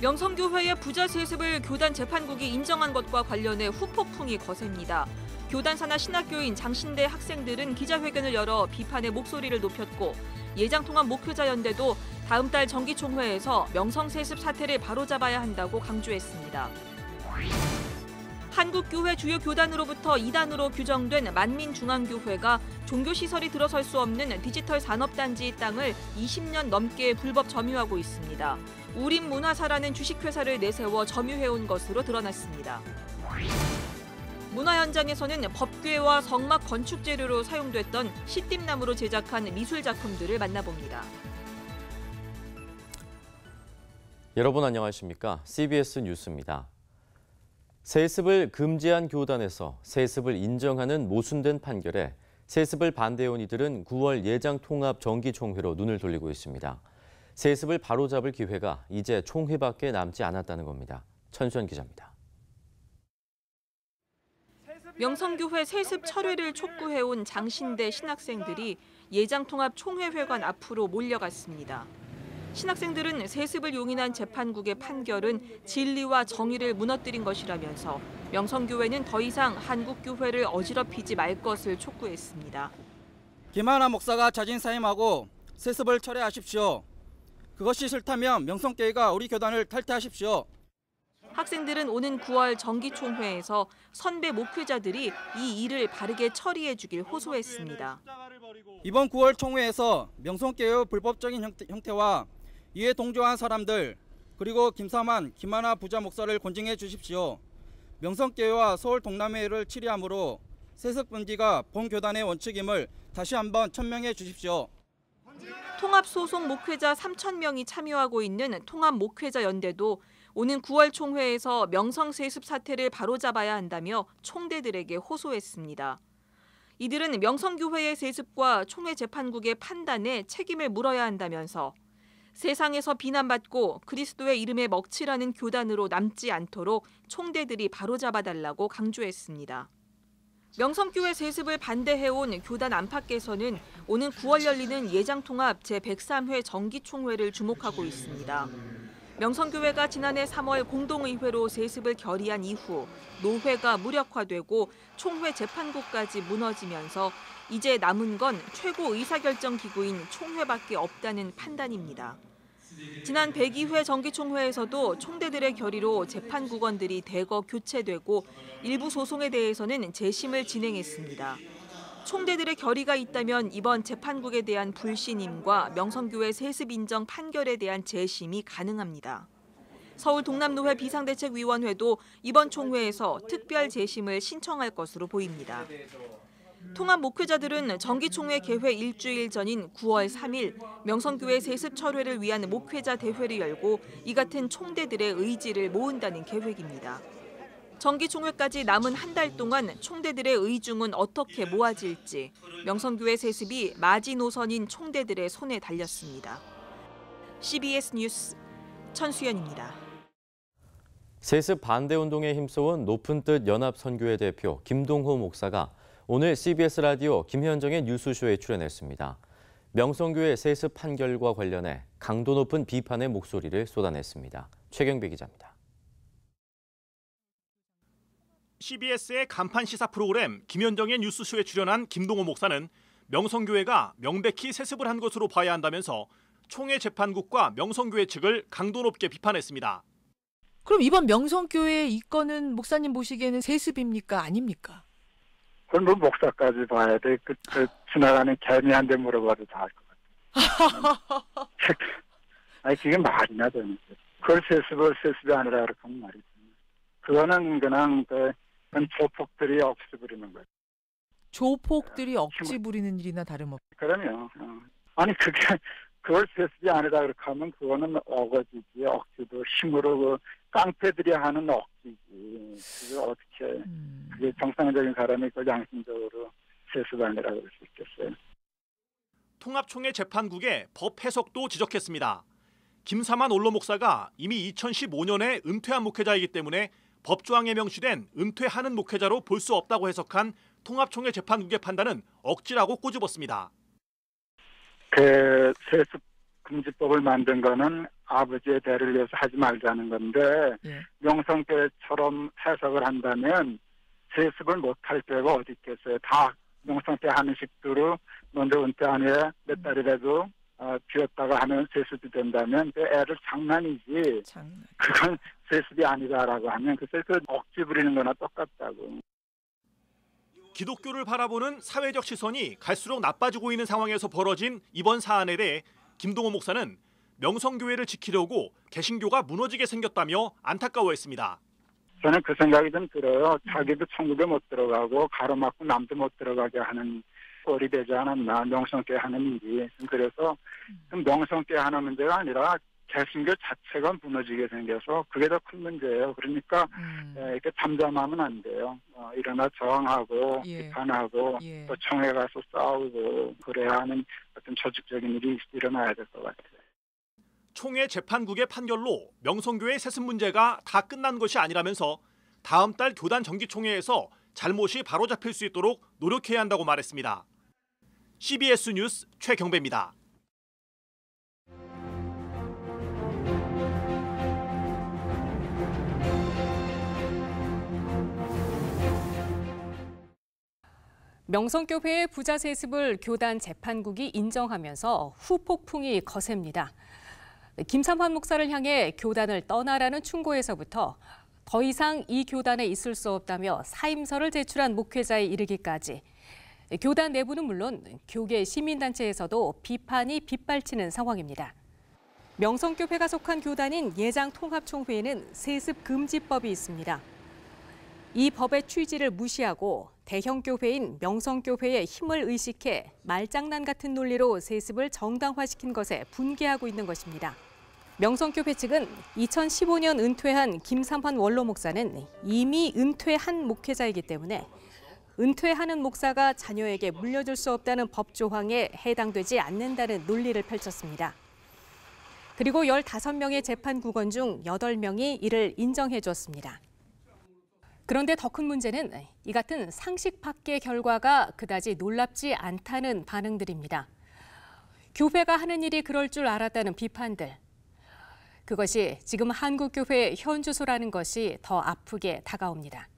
명성교회의 부자 세습을 교단 재판국이 인정한 것과 관련해 후폭풍이 거셉니다. 교단 산하 신학교인 장신대 학생들은 기자회견을 열어 비판의 목소리를 높였고 예장통합 목회자연대도 다음 달 정기총회에서 명성세습 사태를 바로잡아야 한다고 강조했습니다. 한국교회 주요 교단으로부터 이단으로 규정된 만민중앙교회가 종교시설이 들어설 수 없는 디지털 산업단지의 땅을 20년 넘게 불법 점유하고 있습니다. 우림문화사라는 주식회사를 내세워 점유해온 것으로 드러났습니다. 문화 현장에서는 법궤와 성막 건축 재료로 사용됐던 시띠나무로 제작한 미술 작품들을 만나봅니다. 여러분 안녕하십니까? CBS 뉴스입니다. 세습을 금지한 교단에서 세습을 인정하는 모순된 판결에 세습을 반대해온 이들은 9월 예장통합 정기총회로 눈을 돌리고 있습니다. 세습을 바로잡을 기회가 이제 총회밖에 남지 않았다는 겁니다. 천수연 기자입니다. 명성교회 세습 철회를 촉구해온 장신대 신학생들이 예장통합 총회회관 앞으로 몰려갔습니다. 신학생들은 세습을 용인한 재판국의 판결은 진리와 정의를 무너뜨린 것이라면서 명성교회는 더 이상 한국교회를 어지럽히지 말 것을 촉구했습니다. 김하나 목사가 자진 사임하고 세습을 철회하십시오. 그것이 싫다면 명성교회가 우리 교단을 탈퇴하십시오. 학생들은 오는 9월 정기총회에서 선배 목회자들이 이 일을 바르게 처리해 주길 호소했습니다. 이번 9월 총회에서 명성교회의 불법적인 형태와 이에 동조한 사람들 그리고 김하나 부자 목사를 권징해 주십시오. 명성교회와 서울 동남회를 치리함으로 세습 금지가 본 교단의 원칙임을 다시 한번 천명해 주십시오. 통합소속 목회자 3,000명이 참여하고 있는 통합목회자연대도 오는 9월 총회에서 명성세습 사태를 바로잡아야 한다며 총대들에게 호소했습니다. 이들은 명성교회의 세습과 총회 재판국의 판단에 책임을 물어야 한다면서 세상에서 비난받고 그리스도의 이름에 먹칠하는 교단으로 남지 않도록 총대들이 바로잡아달라고 강조했습니다. 명성교회 세습을 반대해온 교단 안팎에서는 오는 9월 열리는 예장통합 제103회 정기총회를 주목하고 있습니다. 명성교회가 지난해 3월 공동의회로 세습을 결의한 이후 노회가 무력화되고 총회 재판국까지 무너지면서 이제 남은 건 최고 의사결정기구인 총회밖에 없다는 판단입니다. 지난 102회 정기총회에서도 총대들의 결의로 재판국원들이 대거 교체되고 일부 소송에 대해서는 재심을 진행했습니다. 총대들의 결의가 있다면 이번 재판국에 대한 불신임과 명성교회 세습 인정 판결에 대한 재심이 가능합니다. 서울 동남노회 비상대책위원회도 이번 총회에서 특별 재심을 신청할 것으로 보입니다. 통합 목회자들은 정기총회 개회 일주일 전인 9월 3일 명성교회 세습 철회를 위한 목회자 대회를 열고 이 같은 총대들의 의지를 모은다는 계획입니다. 정기총회까지 남은 한 달 동안 총대들의 의중은 어떻게 모아질지 명성교회 세습이 마지노선인 총대들의 손에 달렸습니다. CBS 뉴스 천수연입니다. 세습 반대 운동에 힘써온 높은 뜻 연합선교회 대표 김동호 목사가 오늘 CBS 라디오 김현정의 뉴스쇼에 출연했습니다. 명성교회 세습 판결과 관련해 강도 높은 비판의 목소리를 쏟아냈습니다. 최경배 기자입니다. CBS의 간판 시사 프로그램 김현정의 뉴스쇼에 출연한 김동호 목사는 명성교회가 명백히 세습을 한 것으로 봐야 한다면서 총회 재판국과 명성교회 측을 강도 높게 비판했습니다. 그럼 이번 명성교회 이 건은 목사님 보시기에는 세습입니까? 아닙니까? 그건 뭐 목사까지 봐야 돼. 지나가는 개미한테 물어봐도 다 알 것 같아. 아니 그게 말이나 되는 거지. 그걸 세습이 아니라 그렇게 하면 말이지. 그거는 그냥 그건 조폭들이 억지 부리는 거예요. 조폭들이 억지 부리는 일이나 다름없. 그럼요. 아니 그걸 세습이 아니다 그렇게 하면 그거는 어거지지. 억지도 힘으로 깡패들이 하는 억지지. 그게 어떻게 그게 정상적인 사람이 그 양심적으로 세습 아니라 그럴 수 있겠어요. 통합총회 재판국의 법 해석도 지적했습니다. 김사만 원로 목사가 이미 2015년에 은퇴한 목회자이기 때문에 법조항에 명시된 은퇴하는 목회자로 볼 수 없다고 해석한 통합총회 재판국의 판단은 억지라고 꼬집었습니다. 그 세습 금지법을 만든 거는 아버지의 대를 위해서 하지 말자는 건데 예. 명성교회처럼 해석을 한다면 세습을 못할 때가 어디 있겠어요. 다 명성교회 하는 식대로 먼저 은퇴한 후에 몇 달이라도 비웠다가 하면 세습이 된다면 그 애를 장난이지 장난. 그건 세습이 아니다라고 하면 글쎄 그 억지 부리는 거나 똑같다고. 기독교를 바라보는 사회적 시선이 갈수록 나빠지고 있는 상황에서 벌어진 이번 사안에 대해 김동호 목사는 명성교회를 지키려고 개신교가 무너지게 생겼다며 안타까워했습니다. 저는 그 생각이 좀 들어요. 자기도 천국에 못 들어가고 가로막고 남도 못 들어가게 하는 꼴이 되지 않았나, 명성교회 하는 일이. 그래서 명성교회 하는 문제가 아니라 개신교 자체가 무너지게 생겨서 그게 더 큰 문제예요. 그러니까 이렇게 잠잠하면 안 돼요. 일어나 저항하고 예. 비판하고 예. 또 청회 가서 싸우고 그래야 하는 어떤 조직적인 일이 일어나야 될 것 같아요. 총회 재판국의 판결로 명성교회 세습 문제가 다 끝난 것이 아니라면서 다음 달 교단 정기총회에서 잘못이 바로잡힐 수 있도록 노력해야 한다고 말했습니다. CBS 뉴스 최경배입니다. 명성교회의 부자 세습을 교단 재판국이 인정하면서 후폭풍이 거셉니다. 김삼환 목사를 향해 교단을 떠나라는 충고에서부터 더 이상 이 교단에 있을 수 없다며 사임서를 제출한 목회자에 이르기까지 교단 내부는 물론 교계 시민단체에서도 비판이 빗발치는 상황입니다. 명성교회가 속한 교단인 예장통합총회에는 세습금지법이 있습니다. 이 법의 취지를 무시하고 대형 교회인 명성교회의 힘을 의식해 말장난 같은 논리로 세습을 정당화시킨 것에 분개하고 있는 것입니다. 명성교회 측은 2015년 은퇴한 김삼환 원로 목사는 이미 은퇴한 목회자이기 때문에 은퇴하는 목사가 자녀에게 물려줄 수 없다는 법 조항에 해당되지 않는다는 논리를 펼쳤습니다. 그리고 15명의 재판국원 중 8명이 이를 인정해 줬습니다. 그런데 더 큰 문제는 이 같은 상식 밖의 결과가 그다지 놀랍지 않다는 반응들입니다. 교회가 하는 일이 그럴 줄 알았다는 비판들. 그것이 지금 한국교회의 현주소라는 것이 더 아프게 다가옵니다.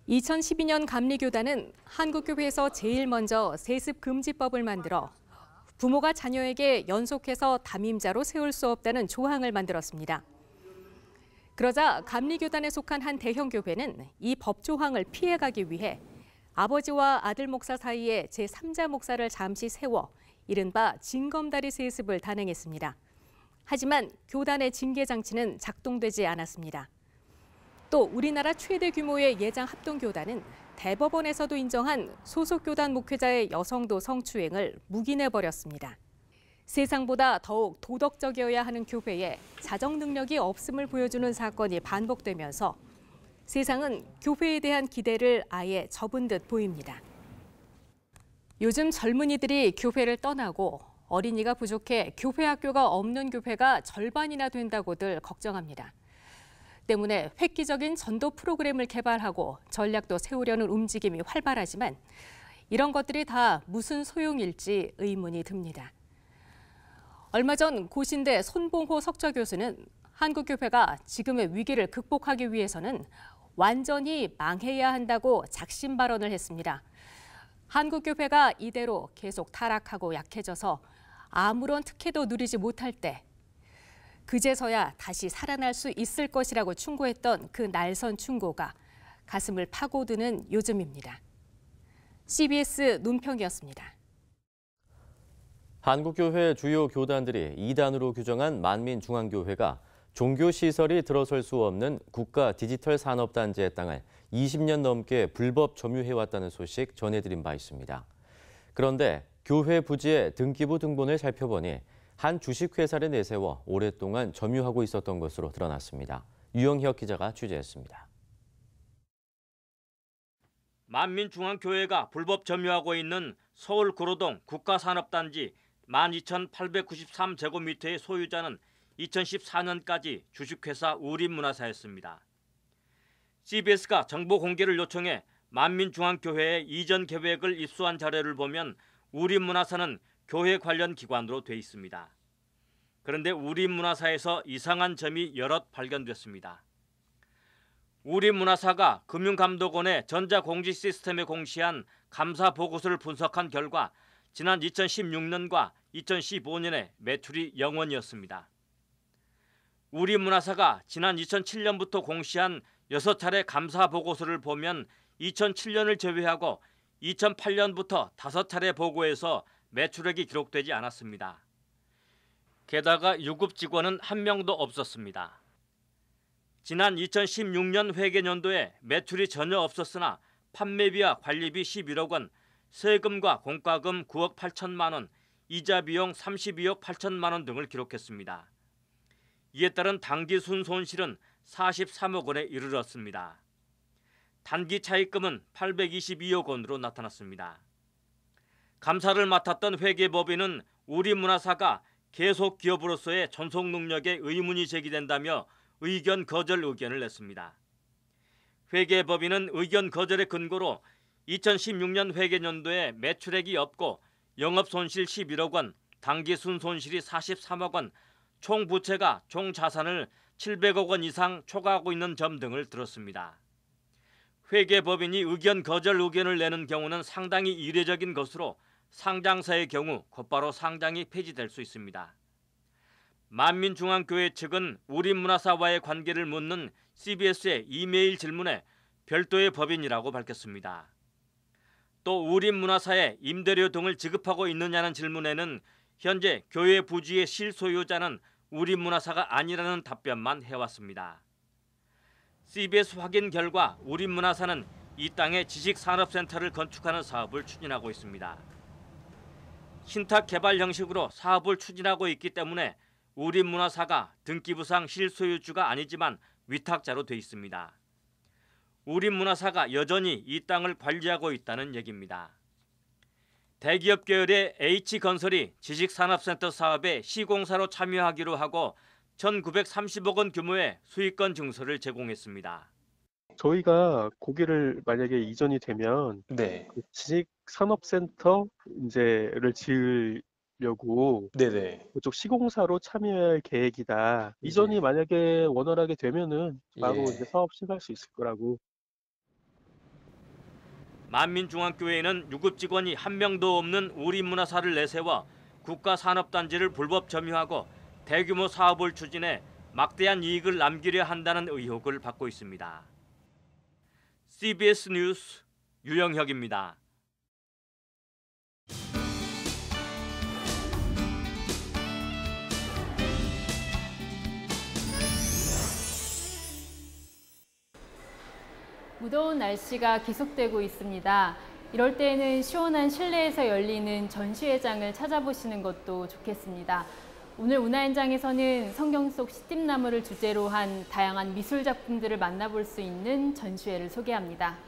2012년 감리교단은 한국교회에서 제일 먼저 세습금지법을 만들어 부모가 자녀에게 연속해서 담임자로 세울 수 없다는 조항을 만들었습니다. 그러자 감리교단에 속한 한 대형 교회는 이 법 조항을 피해가기 위해 아버지와 아들 목사 사이에 제3자 목사를 잠시 세워 이른바 징검다리 세습을 단행했습니다. 하지만 교단의 징계 장치는 작동되지 않았습니다. 또 우리나라 최대 규모의 예장 합동교단은 대법원에서도 인정한 소속 교단 목회자의 여성도 성추행을 묵인해버렸습니다. 세상보다 더욱 도덕적이어야 하는 교회에 자정 능력이 없음을 보여주는 사건이 반복되면서 세상은 교회에 대한 기대를 아예 접은 듯 보입니다. 요즘 젊은이들이 교회를 떠나고 어린이가 부족해 교회 학교가 없는 교회가 절반이나 된다고들 걱정합니다. 때문에 획기적인 전도 프로그램을 개발하고 전략도 세우려는 움직임이 활발하지만 이런 것들이 다 무슨 소용일지 의문이 듭니다. 얼마 전 고신대 손봉호 석좌 교수는 한국교회가 지금의 위기를 극복하기 위해서는 완전히 망해야 한다고 작심 발언을 했습니다. 한국교회가 이대로 계속 타락하고 약해져서 아무런 특혜도 누리지 못할 때 그제서야 다시 살아날 수 있을 것이라고 충고했던 그 날선 충고가 가슴을 파고드는 요즘입니다. CBS 논평이었습니다. 한국교회 주요 교단들이 이단으로 규정한 만민중앙교회가 종교시설이 들어설 수 없는 국가 디지털 산업단지의 땅을 20년 넘게 불법 점유해왔다는 소식 전해드린 바 있습니다. 그런데 교회 부지의 등기부 등본을 살펴보니 한 주식회사를 내세워 오랫동안 점유하고 있었던 것으로 드러났습니다. 유영혁 기자가 취재했습니다. 만민중앙교회가 불법 점유하고 있는 서울 구로동 국가산업단지 12,893제곱미터의 소유자는 2014년까지 주식회사 우림문화사였습니다. CBS가 정보 공개를 요청해 만민중앙교회의 이전 계획을 입수한 자료를 보면 우림문화사는 교회 관련 기관으로 돼 있습니다. 그런데 우리문화사에서 이상한 점이 여럿 발견됐습니다. 우리문화사가 금융감독원의 전자공지 시스템에 공시한 감사 보고서를 분석한 결과 지난 2016년과 2015년에 매출이 0원이었습니다. 우리문화사가 지난 2007년부터 공시한 6차례 감사 보고서를 보면 2007년을 제외하고 2008년부터 5차례 보고에서 매출액이 기록되지 않았습니다. 게다가 유급 직원은 한 명도 없었습니다. 지난 2016년 회계연도에 매출이 전혀 없었으나 판매비와 관리비 11억 원, 세금과 공과금 9억 8천만 원, 이자 비용 32억 8천만 원 등을 기록했습니다. 이에 따른 당기 순손실은 43억 원에 이르렀습니다. 단기 차입금은 822억 원으로 나타났습니다. 감사를 맡았던 회계법인은 우리문화사가 계속 기업으로서의 전속 능력에 의문이 제기된다며 의견 거절 의견을 냈습니다. 회계법인은 의견 거절의 근거로 2016년 회계연도에 매출액이 없고 영업손실 11억 원, 당기순 손실이 43억 원, 총 부채가 총 자산을 700억 원 이상 초과하고 있는 점 등을 들었습니다. 회계법인이 의견 거절 의견을 내는 경우는 상당히 이례적인 것으로 상장사의 경우 곧바로 상장이 폐지될 수 있습니다. 만민중앙교회 측은 우리문화사와의 관계를 묻는 CBS의 이메일 질문에 별도의 법인이라고 밝혔습니다. 또 우리문화사에 임대료 등을 지급하고 있느냐는 질문에는 현재 교회 부지의 실소유자는 우리문화사가 아니라는 답변만 해왔습니다. CBS 확인 결과 우리문화사는 이 땅에 지식산업센터를 건축하는 사업을 추진하고 있습니다. 신탁 개발 형식으로 사업을 추진하고 있기 때문에 우리문화사가 등기부상 실소유주가 아니지만 위탁자로 돼 있습니다. 우리문화사가 여전히 이 땅을 관리하고 있다는 얘기입니다. 대기업 계열의 H건설이 지식산업센터 사업에 시공사로 참여하기로 하고 1930억 원 규모의 수익권 증서를 제공했습니다. 저희가 고기를 만약에 이전이 되면 네. 그 지식산업센터 이제를 지으려고 네네. 그쪽 시공사로 참여할 계획이다. 이전이 예. 만약에 원활하게 되면은 바로 예. 이제 사업 시작할 수 있을 거라고. 만민중앙교회는 유급 직원이 한 명도 없는 우리문화사를 내세워 국가산업단지를 불법 점유하고 대규모 사업을 추진해 막대한 이익을 남기려 한다는 의혹을 받고 있습니다. CBS 뉴스 유영혁입니다. 무더운 날씨가 계속되고 있습니다. 이럴 때에는 시원한 실내에서 열리는 전시회장을 찾아보시는 것도 좋겠습니다. 오늘 문화현장에서는 성경 속 시띠나무를 주제로 한 다양한 미술 작품들을 만나볼 수 있는 전시회를 소개합니다.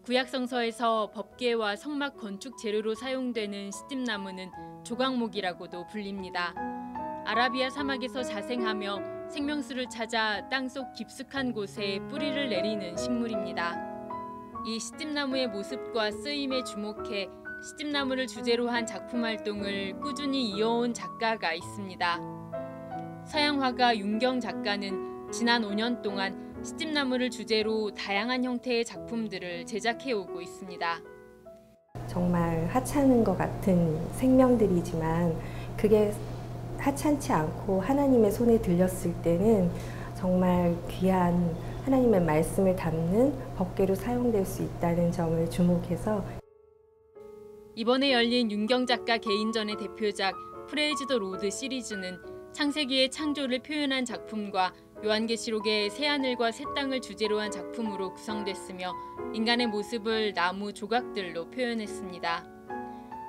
구약성서에서 법궤와 성막 건축 재료로 사용되는 시띠나무는 조각목이라고도 불립니다. 아라비아 사막에서 자생하며 생명수를 찾아 땅속 깊숙한 곳에 뿌리를 내리는 식물입니다. 이 시띠나무의 모습과 쓰임에 주목해 시띠나무를 주제로 한 작품 활동을 꾸준히 이어온 작가가 있습니다. 서양 화가 윤경 작가는 지난 5년 동안 시띠나무를 주제로 다양한 형태의 작품들을 제작해오고 있습니다. 정말 하찮은 것 같은 생명들이지만 그게 하찮지 않고 하나님의 손에 들렸을 때는 정말 귀한 하나님의 말씀을 담는 법궤로 사용될 수 있다는 점을 주목해서 이번에 열린 윤경 작가 개인전의 대표작 프레이즈 더 로드 시리즈는 창세기의 창조를 표현한 작품과 요한계시록의 새하늘과 새 땅을 주제로 한 작품으로 구성됐으며 인간의 모습을 나무 조각들로 표현했습니다.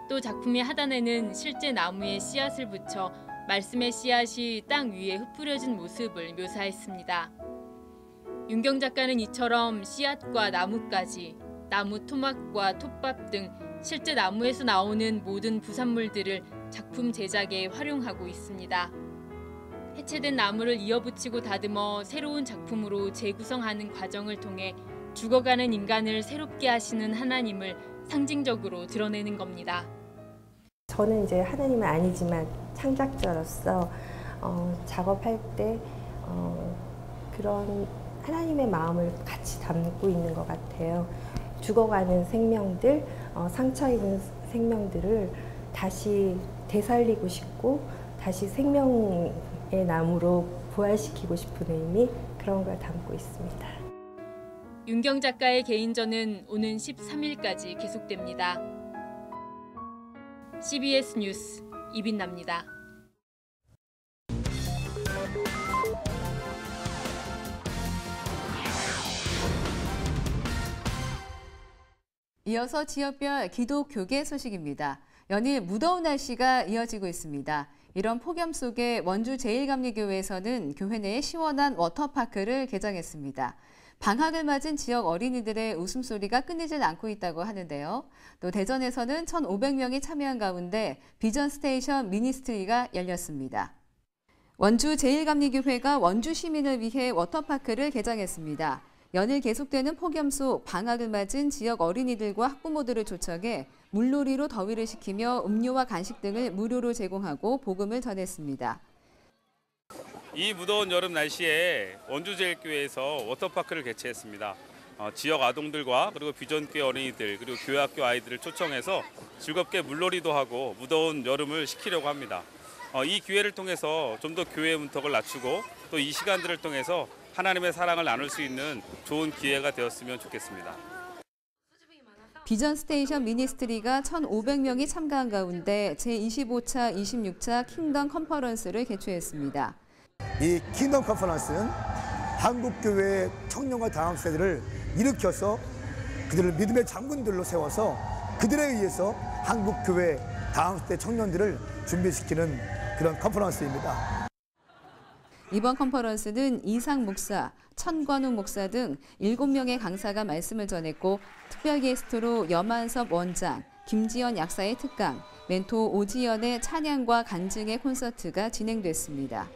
또 작품의 하단에는 실제 나무에 씨앗을 붙여 말씀의 씨앗이 땅 위에 흩뿌려진 모습을 묘사했습니다. 윤경 작가는 이처럼 씨앗과 나무까지, 나무 토막과 톱밥 등 실제 나무에서 나오는 모든 부산물들을 작품 제작에 활용하고 있습니다. 해체된 나무를 이어붙이고 다듬어 새로운 작품으로 재구성하는 과정을 통해 죽어가는 인간을 새롭게 하시는 하나님을 상징적으로 드러내는 겁니다. 저는 이제 하나님은 아니지만 창작자로서 작업할 때 그런 하나님의 마음을 같이 담고 있는 것 같아요. 죽어가는 생명들, 상처 입은 생명들을 다시 되살리고 싶고 다시 생명의 나무로 부활시키고 싶은 의미, 그런 걸 담고 있습니다. 윤경 작가의 개인전은 오는 13일까지 계속됩니다. CBS 뉴스 이빈나입니다. 이어서 지역별 기독 교계 소식입니다. 연일 무더운 날씨가 이어지고 있습니다. 이런 폭염 속에 원주 제1감리교회에서는 교회 내에 시원한 워터파크를 개장했습니다. 방학을 맞은 지역 어린이들의 웃음소리가 끊이질 않고 있다고 하는데요. 또 대전에서는 1,500명이 참여한 가운데 비전 스테이션 미니스트리가 열렸습니다. 원주 제1감리교회가 원주 시민을 위해 워터파크를 개장했습니다. 연일 계속되는 폭염 속 방학을 맞은 지역 어린이들과 학부모들을 초청해 물놀이로 더위를 식히며 음료와 간식 등을 무료로 제공하고 복음을 전했습니다. 이 무더운 여름 날씨에 원주제일교회에서 워터파크를 개최했습니다. 지역 아동들과 그리고 비전교회 어린이들 그리고 교회학교 아이들을 초청해서 즐겁게 물놀이도 하고 무더운 여름을 식히려고 합니다. 이 기회를 통해서 좀 더 교회의 문턱을 낮추고 또 이 시간들을 통해서 하나님의 사랑을 나눌 수 있는 좋은 기회가 되었으면 좋겠습니다. 비전 스테이션 미니스트리가 1,500명이 참가한 가운데 제25차, 26차 킹덤 컨퍼런스를 개최했습니다. 이 킹덤 컨퍼런스는 한국교회의 청년과 다음 세대를 일으켜서 그들을 믿음의 장군들로 세워서 그들에 의해서 한국교회 다음 세대 청년들을 준비시키는 그런 컨퍼런스입니다. 이번 컨퍼런스는 이상 목사, 천관욱 목사 등 7명의 강사가 말씀을 전했고 특별 게스트로 염한섭 원장, 김지연 약사의 특강, 멘토 오지연의 찬양과 간증의 콘서트가 진행됐습니다.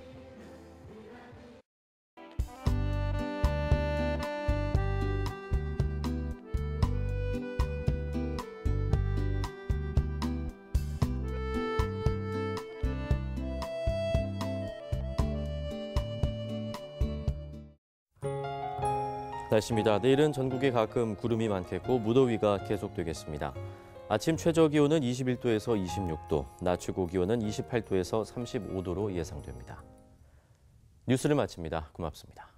날씨입니다. 내일은 전국에 가끔 구름이 많겠고 무더위가 계속되겠습니다. 아침 최저 기온은 21도에서 26도, 낮 최고 기온은 28도에서 35도로 예상됩니다. 뉴스를 마칩니다. 고맙습니다.